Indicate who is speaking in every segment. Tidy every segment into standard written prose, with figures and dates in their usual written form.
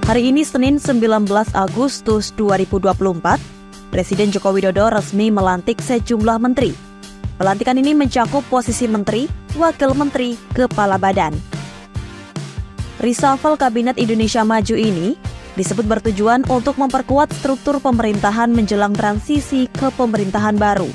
Speaker 1: Hari ini Senin 19 Agustus 2024, Presiden Joko Widodo resmi melantik sejumlah menteri. Pelantikan ini mencakup posisi menteri, wakil menteri, kepala badan. Reshuffle Kabinet Indonesia Maju ini disebut bertujuan untuk memperkuat struktur pemerintahan menjelang transisi ke pemerintahan baru.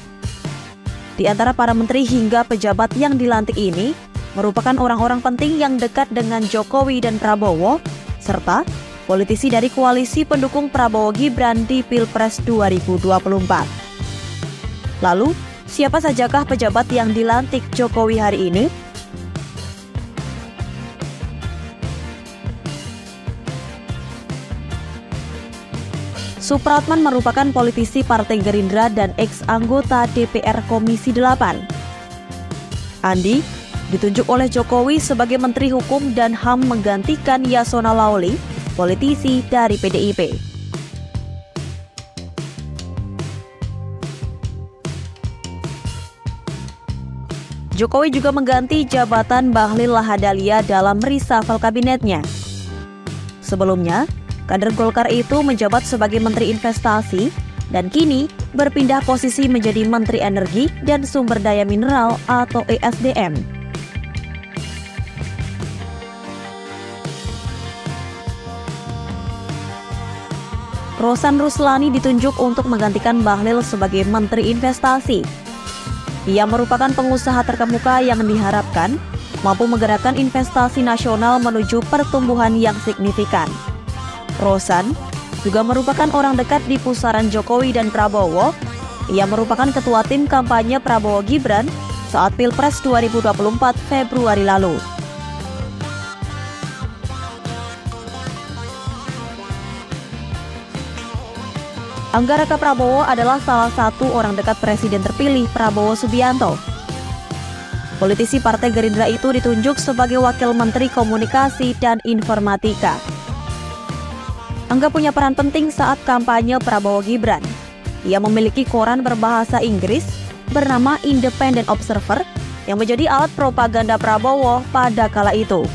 Speaker 1: Di antara para menteri hingga pejabat yang dilantik ini merupakan orang-orang penting yang dekat dengan Jokowi dan Prabowo, serta politisi dari koalisi pendukung Prabowo Gibran di Pilpres 2024. Lalu, siapa sajakah pejabat yang dilantik Jokowi hari ini? Supratman merupakan politisi Partai Gerindra dan ex-anggota DPR Komisi 8. Andi ditunjuk oleh Jokowi sebagai Menteri Hukum dan HAM menggantikan Yasona Lawli, politisi dari PDIP. Jokowi juga mengganti jabatan Bahlil Lahadalia dalam reshuffle kabinetnya. Sebelumnya, kader Golkar itu menjabat sebagai Menteri Investasi dan kini berpindah posisi menjadi Menteri Energi dan Sumber Daya Mineral atau ESDM. Rosan Ruslani ditunjuk untuk menggantikan Bahlil sebagai Menteri Investasi. Ia merupakan pengusaha terkemuka yang diharapkan mampu menggerakkan investasi nasional menuju pertumbuhan yang signifikan. Rosan juga merupakan orang dekat di pusaran Jokowi dan Prabowo. Ia merupakan ketua tim kampanye Prabowo Gibran saat Pilpres 2024 Februari lalu. Angga Raka Prabowo adalah salah satu orang dekat Presiden terpilih Prabowo Subianto. Politisi Partai Gerindra itu ditunjuk sebagai Wakil Menteri Komunikasi dan Informatika. Angga punya peran penting saat kampanye Prabowo Gibran. Ia memiliki koran berbahasa Inggris bernama Independent Observer yang menjadi alat propaganda Prabowo pada kala itu.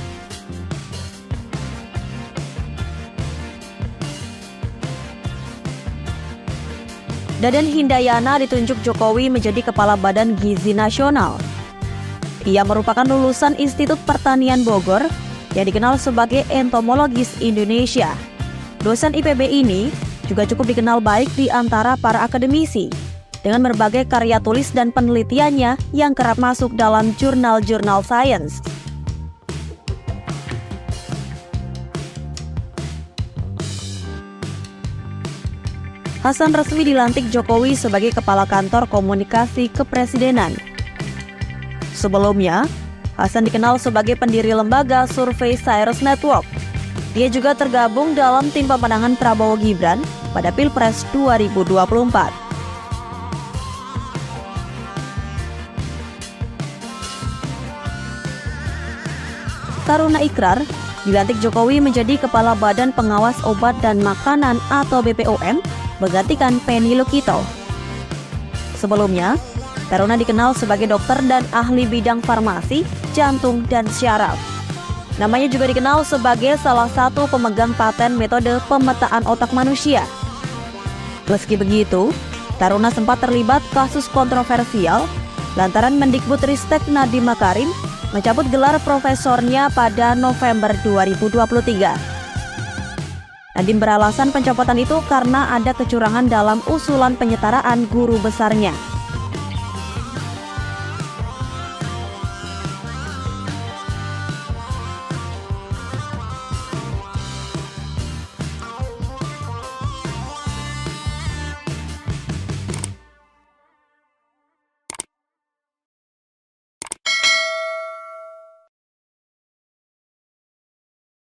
Speaker 1: Daden Hindayana ditunjuk Jokowi menjadi Kepala Badan Gizi Nasional. Ia merupakan lulusan Institut Pertanian Bogor yang dikenal sebagai entomologis Indonesia. Dosen IPB ini juga cukup dikenal baik di antara para akademisi dengan berbagai karya tulis dan penelitiannya yang kerap masuk dalam jurnal-jurnal sains. Hasan resmi dilantik Jokowi sebagai Kepala Kantor Komunikasi Kepresidenan. Sebelumnya, Hasan dikenal sebagai pendiri lembaga survei Cyrus Network. Dia juga tergabung dalam tim pemenangan Prabowo Gibran pada Pilpres 2024. Taruna Ikrar dilantik Jokowi menjadi Kepala Badan Pengawas Obat dan Makanan atau BPOM, menggantikan Penny Lukito. Sebelumnya, Taruna dikenal sebagai dokter dan ahli bidang farmasi, jantung, dan syaraf. Namanya juga dikenal sebagai salah satu pemegang paten metode pemetaan otak manusia. Meski begitu, Taruna sempat terlibat kasus kontroversial lantaran Mendikbudristek Nadiem Makarim mencabut gelar profesornya pada November 2023. Nadiem beralasan pencopotan itu karena ada kecurangan dalam usulan penyetaraan guru besarnya.